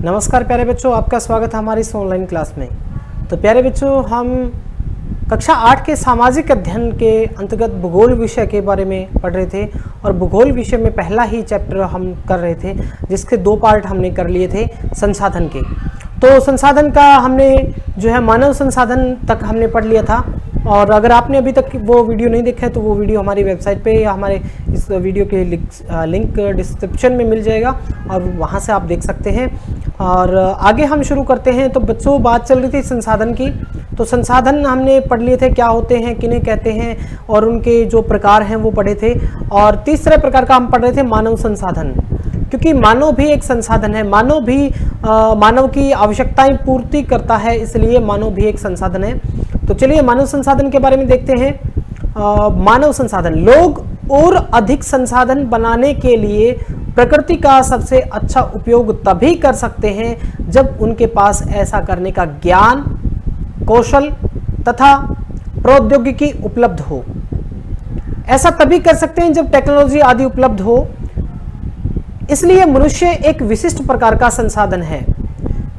नमस्कार प्यारे बच्चों, आपका स्वागत है हमारी इस ऑनलाइन क्लास में। तो प्यारे बच्चों, हम कक्षा 8 के सामाजिक अध्ययन के अंतर्गत भूगोल विषय के बारे में पढ़ रहे थे और भूगोल विषय में पहला ही चैप्टर हम कर रहे थे, जिसके 2 पार्ट हमने कर लिए थे संसाधन के। तो संसाधन का हमने जो है मानव संसाधन तक हमने पढ़ लिया था, और अगर आपने अभी तक वो वीडियो नहीं देखा है तो वो वीडियो हमारी वेबसाइट पे या हमारे इस वीडियो के लिंक डिस्क्रिप्शन में मिल जाएगा और वहाँ से आप देख सकते हैं। और आगे हम शुरू करते हैं। तो बच्चों, बात चल रही थी संसाधन की। तो संसाधन हमने पढ़ लिए थे, क्या होते हैं, किन्हें कहते हैं, और उनके जो प्रकार हैं वो पढ़े थे। और तीसरे प्रकार का हम पढ़ रहे थे मानव संसाधन, क्योंकि मानव भी एक संसाधन है। मानव भी मानव की आवश्यकताएं पूर्ति करता है, इसलिए मानव भी एक संसाधन है। तो चलिए मानव संसाधन के बारे में देखते हैं। मानव संसाधन, लोग और अधिक संसाधन बनाने के लिए प्रकृति का सबसे अच्छा उपयोग तभी कर सकते हैं जब उनके पास ऐसा करने का ज्ञान, कौशल तथा प्रौद्योगिकी उपलब्ध हो। ऐसा तभी कर सकते हैं जब टेक्नोलॉजी आदि उपलब्ध हो। इसलिए मनुष्य एक विशिष्ट प्रकार का संसाधन है,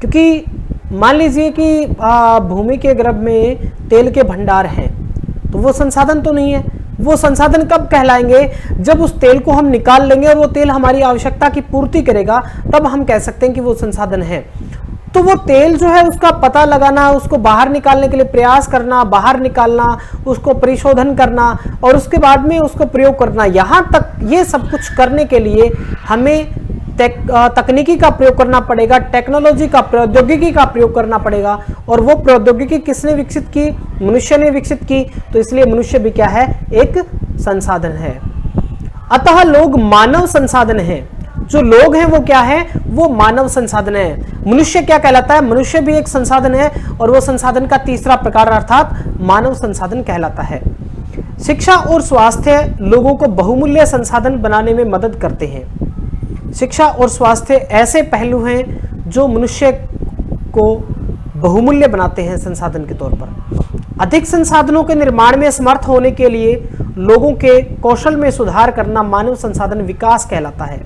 क्योंकि मान लीजिए कि भूमि के गर्भ में तेल के भंडार हैं, तो वो संसाधन तो नहीं है। वो संसाधन कब कहलाएंगे? जब उस तेल को हम निकाल लेंगे और वो तेल हमारी आवश्यकता की पूर्ति करेगा, तब हम कह सकते हैं कि वो संसाधन है। तो वो तेल जो है उसका पता लगाना, उसको बाहर निकालने के लिए प्रयास करना, बाहर निकालना, उसको परिशोधन करना और उसके बाद में उसको प्रयोग करना, यहाँ तक ये सब कुछ करने के लिए हमें तकनीकी का प्रयोग करना पड़ेगा, टेक्नोलॉजी का, प्रौद्योगिकी का प्रयोग करना पड़ेगा। और वो प्रौद्योगिकी किसने विकसित की? मनुष्य ने विकसित की। तो इसलिए मनुष्य भी क्या है? एक संसाधन है। अतः लोग मानव संसाधन हैं। जो लोग हैं वो क्या है? वो मानव संसाधन है। मनुष्य क्या कहलाता है? मनुष्य भी एक संसाधन है, और वो संसाधन का तीसरा प्रकार अर्थात मानव संसाधन कहलाता है। शिक्षा और स्वास्थ्य लोगों को बहुमूल्य संसाधन बनाने में मदद करते हैं। शिक्षा और स्वास्थ्य ऐसे पहलू हैं जो मनुष्य को बहुमूल्य बनाते हैं संसाधन के तौर पर। अधिक संसाधनों के निर्माण में समर्थ होने के लिए लोगों के कौशल में सुधार करना मानव संसाधन विकास कहलाता है।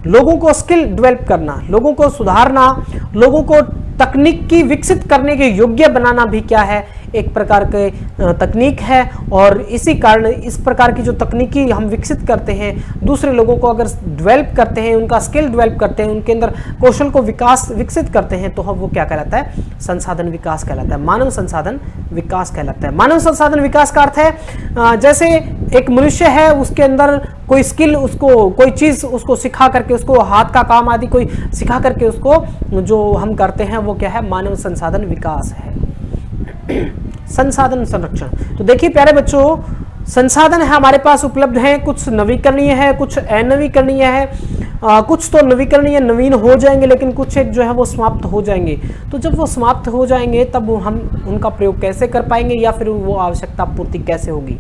लोगों को स्किल डेवलप करना, लोगों को सुधारना, लोगों को तकनीक की विकसित करने के योग्य बनाना भी क्या है? एक प्रकार के तकनीक है। और इसी कारण इस प्रकार की जो तकनीकी हम विकसित करते हैं, दूसरे लोगों को अगर डेवलप करते हैं, उनका स्किल डेवलप करते हैं, उनके अंदर कौशल को विकसित करते हैं, तो वो क्या कहलाता है? संसाधन विकास कहलाता है, मानव संसाधन विकास कहलाता है। मानव संसाधन विकास का अर्थ है जैसे एक मनुष्य है, उसके अंदर कोई स्किल, उसको कोई चीज उसको सिखा करके, उसको हाथ का काम आदि कोई सिखा करके उसको जो हम करते हैं वो क्या है? मानव संसाधन विकास है। संसाधन संरक्षण, तो देखिए प्यारे बच्चों, संसाधन है हमारे पास उपलब्ध हैं, कुछ नवीकरणीय है, कुछ अनवीकरणीय है। कुछ तो नवीकरणीय नवीन हो जाएंगे, लेकिन कुछ एक जो है वो समाप्त हो जाएंगे। तो जब वो समाप्त हो जाएंगे तब हम उनका प्रयोग कैसे कर पाएंगे, या फिर वो आवश्यकता पूर्ति कैसे होगी?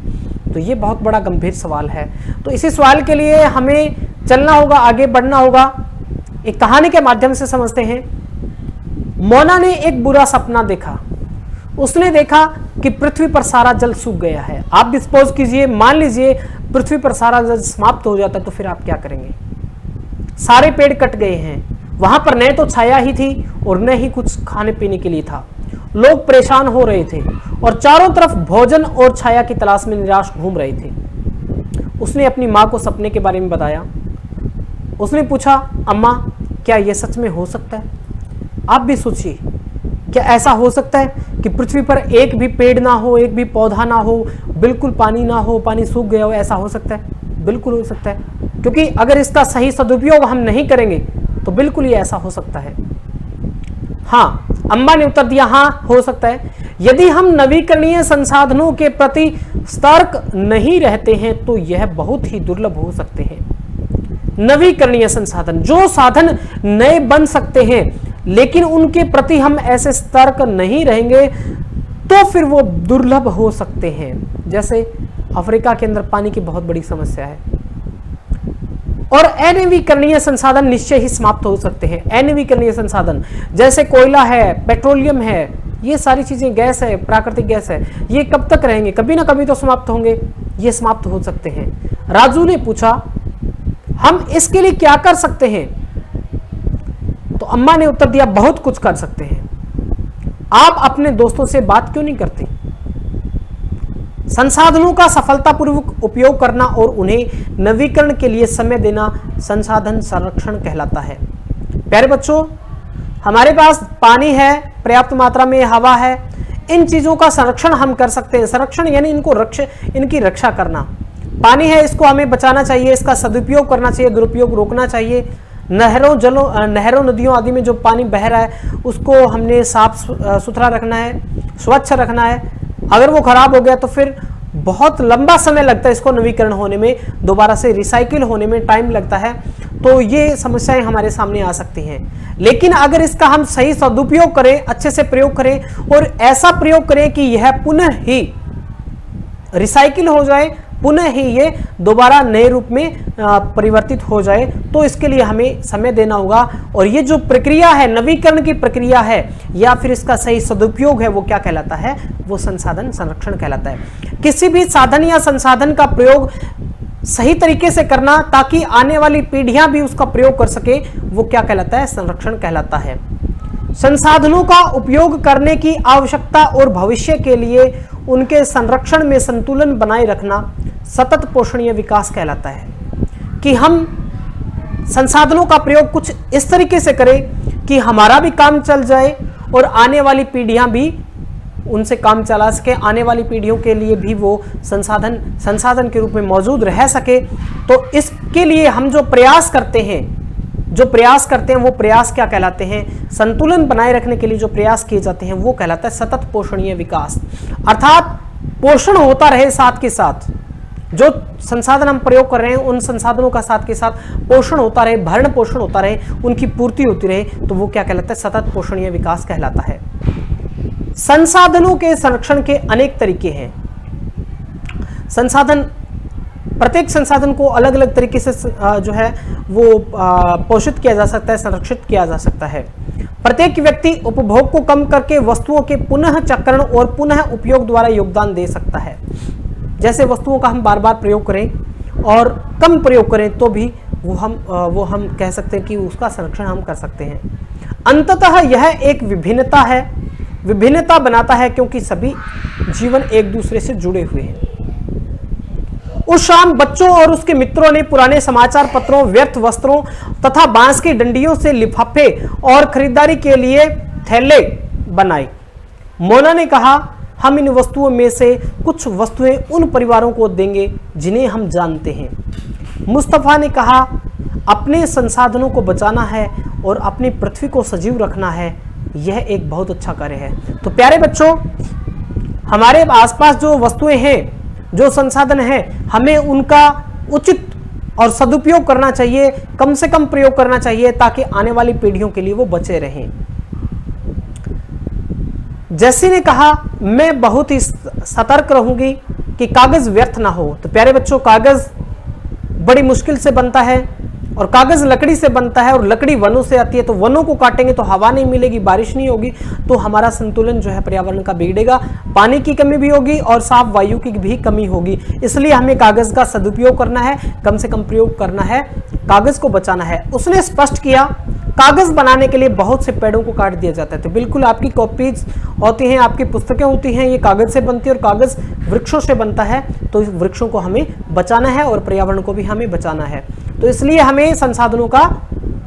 तो ये बहुत बड़ा गंभीर सवाल है। तो इसी सवाल के लिए हमें चलना होगा, आगे बढ़ना होगा। एक कहानी के माध्यम से समझते हैं। मोना ने एक बुरा सपना देखा। उसने देखा कि पृथ्वी पर सारा जल सूख गया है। आप भी सपोज कीजिए, मान लीजिए पृथ्वी पर सारा जल समाप्त हो जाता है, तो फिर आप क्या करेंगे? सारे पेड़ कट गए हैं, वहां पर न तो छाया ही थी और न ही कुछ खाने पीने के लिए था। लोग परेशान हो रहे थे और चारों तरफ भोजन और छाया की तलाश में निराश घूम रहे थे। उसने अपनी माँ को सपने के बारे में बताया। उसने पूछा, अम्मा, क्या यह सच में हो सकता है? आप भी सोचिए, क्या ऐसा हो सकता है कि पृथ्वी पर एक भी पेड़ ना हो, एक भी पौधा ना हो, बिल्कुल पानी ना हो, पानी सूख गया हो? ऐसा हो सकता है? बिल्कुल हो सकता है, क्योंकि अगर इसका सही सदुपयोग हम नहीं करेंगे तो बिल्कुल ही ऐसा हो सकता है। हाँ, अम्मा ने उत्तर दिया, हाँ हो सकता है। यदि हम नवीकरणीय संसाधनों के प्रति सतर्क नहीं रहते हैं तो यह बहुत ही दुर्लभ हो सकते हैं। नवीकरणीय संसाधन, जो साधन नए बन सकते हैं लेकिन उनके प्रति हम ऐसे सतर्क नहीं रहेंगे तो फिर वो दुर्लभ हो सकते हैं। जैसे अफ्रीका के अंदर पानी की बहुत बड़ी समस्या है, और अनवीकरणीय संसाधन निश्चय ही समाप्त हो सकते हैं। अनवीकरणीय संसाधन जैसे कोयला है, पेट्रोलियम है, ये सारी चीजें, गैस है, प्राकृतिक गैस है, ये कब तक रहेंगे? कभी ना कभी तो समाप्त होंगे, ये समाप्त हो सकते हैं। राजू ने पूछा, हम इसके लिए क्या कर सकते हैं? तो अम्मा ने उत्तर दिया, बहुत कुछ कर सकते हैं। आप अपने दोस्तों से बात क्यों नहीं करते? संसाधनों का सफलतापूर्वक उपयोग करना और उन्हें नवीकरण के लिए समय देना संसाधन संरक्षण कहलाता है। प्यारे बच्चों, हमारे पास पानी है, पर्याप्त मात्रा में हवा है, इन चीजों का संरक्षण हम कर सकते हैं। संरक्षण यानी इनकी रक्षा करना। पानी है, इसको हमें बचाना चाहिए, इसका सदुपयोग करना चाहिए, दुरुपयोग रोकना चाहिए। नहरों नदियों आदि में जो पानी बह रहा है उसको हमने साफ सुथरा रखना है, स्वच्छ रखना है। अगर वो खराब हो गया तो फिर बहुत लंबा समय लगता है इसको नवीकरण होने में, दोबारा से रिसाइकिल होने में टाइम लगता है। तो ये समस्याएं हमारे सामने आ सकती हैं। लेकिन अगर इसका हम सही सदुपयोग करें, अच्छे से प्रयोग करें और ऐसा प्रयोग करें कि यह पुनः ही रिसाइकिल हो जाए, पुनः ही ये दोबारा नए रूप में परिवर्तित हो जाए, तो इसके लिए हमें समय देना होगा। और ये जो प्रक्रिया है, नवीकरण की प्रक्रिया है या फिर इसका सही सदुपयोग है, वो क्या कहलाता है? वो संसाधन संरक्षण कहलाता है। किसी भी साधन या संसाधन का प्रयोग सही तरीके से करना ताकि आने वाली पीढ़ियां भी उसका प्रयोग कर सके, वो क्या कहलाता है? संरक्षण कहलाता है। संसाधनों का उपयोग करने की आवश्यकता और भविष्य के लिए उनके संरक्षण में संतुलन बनाए रखना सतत पोषणीय विकास कहलाता है। कि हम संसाधनों का प्रयोग कुछ इस तरीके से करें कि हमारा भी काम चल जाए और आने वाली पीढ़ियां भी उनसे काम चला सके, आने वाली पीढ़ियों के लिए भी वो संसाधन के रूप में मौजूद रह सके। तो इसके लिए हम जो प्रयास करते हैं वो प्रयास क्या कहलाते हैं? संतुलन बनाए रखने के लिए जो प्रयास किए जाते हैं वो कहलाता है सतत पोषणीय विकास। अर्थात पोषण होता रहे, साथ के साथ जो संसाधन हम प्रयोग कर रहे हैं उन संसाधनों का साथ के साथ पोषण होता रहे, भरण पोषण होता रहे, उनकी पूर्ति होती रहे, तो वो क्या कहलाता है? सतत पोषणीय विकास कहलाता है। संसाधनों के संरक्षण के अनेक तरीके हैं। प्रत्येक संसाधन को अलग अलग तरीके से जो है वो पोषित किया जा सकता है, संरक्षित किया जा सकता है। प्रत्येक व्यक्ति उपभोग को कम करके वस्तुओं के पुनः चक्रण और पुनः उपयोग द्वारा योगदान दे सकता है। जैसे वस्तुओं का हम बार बार प्रयोग करें और कम प्रयोग करें तो भी वो हम कह सकते हैं कि उसका संरक्षण हम कर सकते हैं। अंततः यह एक विभिन्नता बनाता है क्योंकि सभी जीवन एक दूसरे से जुड़े हुए हैं। उस शाम बच्चों और उसके मित्रों ने पुराने समाचार पत्रों, व्यर्थ वस्त्रों तथा बांस की डंडियों से लिफाफे और खरीदारी के लिए थैले बनाए। मोना ने कहा, हम इन वस्तुओं में से कुछ वस्तुएं उन परिवारों को देंगे जिन्हें हम जानते हैं। मुस्तफा ने कहा, अपने संसाधनों को बचाना है और अपनी पृथ्वी को सजीव रखना है, यह एक बहुत अच्छा कार्य है। तो प्यारे बच्चों, हमारे आसपास जो वस्तुएं हैं, जो संसाधन है, हमें उनका उचित और सदुपयोग करना चाहिए, कम से कम प्रयोग करना चाहिए ताकि आने वाली पीढ़ियों के लिए वो बचे रहें। जैसी ने कहा, मैं बहुत ही सतर्क रहूंगी कि कागज व्यर्थ ना हो। तो प्यारे बच्चों, कागज बड़ी मुश्किल से बनता है और कागज लकड़ी से बनता है और लकड़ी वनों से आती है। तो वनों को काटेंगे तो हवा नहीं मिलेगी, बारिश नहीं होगी, तो हमारा संतुलन जो है पर्यावरण का बिगड़ेगा, पानी की कमी भी होगी और साफ वायु की भी कमी होगी। इसलिए हमें कागज का सदुपयोग करना है, कम से कम प्रयोग करना है, कागज को बचाना है। उसने स्पष्ट किया, कागज बनाने के लिए बहुत से पेड़ों को काट दिया जाता है। तो बिल्कुल आपकी कॉपीज होती हैं, आपकी पुस्तकें होती हैं, ये कागज से बनती है और कागज वृक्षों से बनता है। तो इस वृक्षों को हमें बचाना है और पर्यावरण को भी हमें बचाना है। तो इसलिए हमें संसाधनों का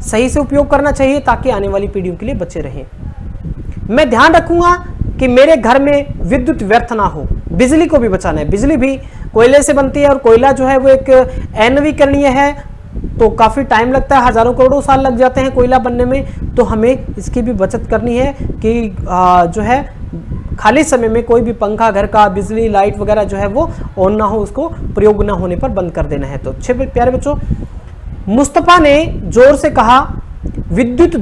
सही से उपयोग करना चाहिए ताकि आने वाली पीढ़ियों के लिए बचे रहें। मैं ध्यान रखूंगा कि मेरे घर में विद्युत व्यर्थ ना हो। बिजली को भी बचाना है। बिजली भी कोयले से बनती है और कोयला जो है वो एक अनवीकरणीय है, तो काफ़ी टाइम लगता है, हजारों करोड़ों साल लग जाते हैं कोयला बनने में। तो हमें इसकी भी बचत करनी है कि जो है खाली समय में कोई भी पंखा, घर का बिजली, लाइट वगैरह जो है वो ऑन ना हो, उसको प्रयोग ना होने पर बंद कर देना है। तो अच्छे प्यारे बच्चों, मुस्तफा ने जोर से कहा, विद्युत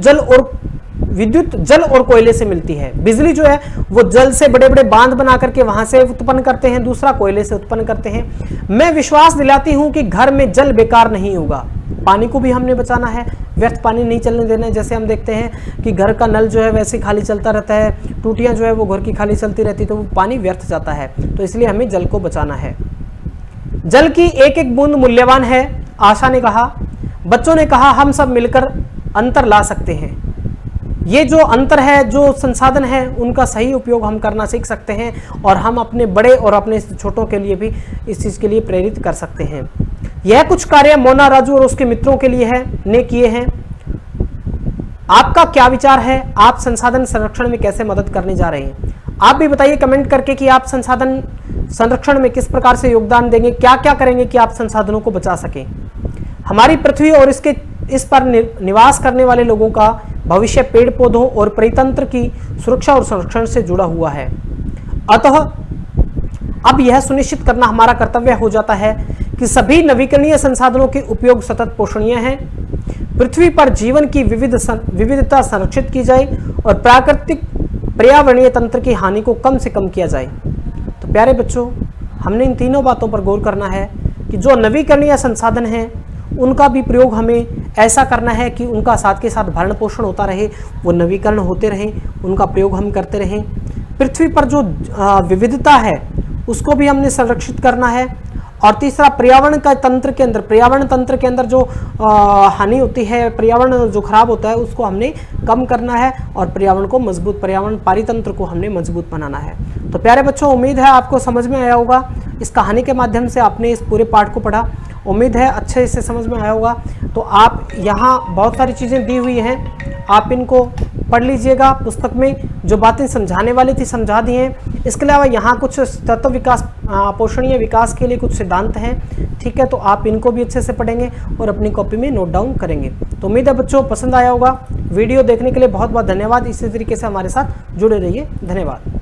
जल और कोयले से मिलती है। बिजली जो है वो जल से बड़े बड़े बांध बना करके वहां से उत्पन्न करते हैं, दूसरा कोयले से उत्पन्न करते हैं। मैं विश्वास दिलाती हूं कि घर में जल बेकार नहीं होगा। पानी को भी हमने बचाना है, व्यर्थ पानी नहीं चलने देना है। जैसे हम देखते हैं कि घर का नल जो है वैसे खाली चलता रहता है, टूटियां जो है वो घर की खाली चलती रहती, तो वो पानी व्यर्थ जाता है। तो इसलिए हमें जल को बचाना है। जल की एक एक बूंद मूल्यवान है, आशा ने कहा। बच्चों ने कहा, हम सब मिलकर अंतर ला सकते हैं। ये जो अंतर है, जो संसाधन है, उनका सही उपयोग हम करना सीख सकते हैं और हम अपने बड़े और अपने छोटों के लिए भी इस चीज़ के लिए प्रेरित कर सकते हैं। यह कुछ कार्य मोना राजू और उसके मित्रों के लिए ने किए हैं। आपका क्या विचार है? आप संसाधन संरक्षण में कैसे मदद करने जा रहे हैं? आप भी बताइए कमेंट करके कि आप संसाधन संरक्षण में किस प्रकार से योगदान देंगे, क्या क्या करेंगे कि आप संसाधनों को बचा सकें। हमारी पृथ्वी और इस पर निवास करने वाले लोगों का भविष्य पेड़ पौधों और परितंत्र की सुरक्षा और संरक्षण से जुड़ा हुआ है। अतः अब यह सुनिश्चित करना हमारा कर्तव्य हो जाता है कि सभी नवीकरणीय संसाधनों के उपयोग सतत पोषणीय हैं, पृथ्वी पर जीवन की विविधता संरक्षित की जाए और प्राकृतिक पर्यावरणीय तंत्र की हानि को कम से कम किया जाए। तो प्यारे बच्चों, हमने इन तीनों बातों पर गौर करना है कि जो नवीकरणीय संसाधन हैं उनका भी प्रयोग हमें ऐसा करना है कि उनका साथ के साथ भरण पोषण होता रहे, वो नवीकरण होते रहें, उनका प्रयोग हम करते रहें। पृथ्वी पर जो विविधता है उसको भी हमने संरक्षित करना है। और तीसरा, पर्यावरण तंत्र के अंदर जो हानि होती है, पर्यावरण जो खराब होता है उसको हमने कम करना है और पर्यावरण पारितंत्र को हमने मजबूत बनाना है। तो प्यारे बच्चों, उम्मीद है आपको समझ में आया होगा। इस कहानी के माध्यम से आपने इस पूरे पाठ को पढ़ा, उम्मीद है अच्छे से समझ में आया होगा। तो आप यहाँ बहुत सारी चीज़ें दी हुई हैं, आप इनको पढ़ लीजिएगा। पुस्तक में जो बातें समझाने वाली थी समझा दी हैं। इसके अलावा यहाँ कुछ तत्व विकास, पोषणीय विकास के लिए कुछ सिद्धांत हैं, ठीक है, तो आप इनको भी अच्छे से पढ़ेंगे और अपनी कॉपी में नोट डाउन करेंगे। तो उम्मीद है बच्चों पसंद आया होगा। वीडियो देखने के लिए बहुत बहुत धन्यवाद। इसी तरीके से हमारे साथ जुड़े रहिए। धन्यवाद।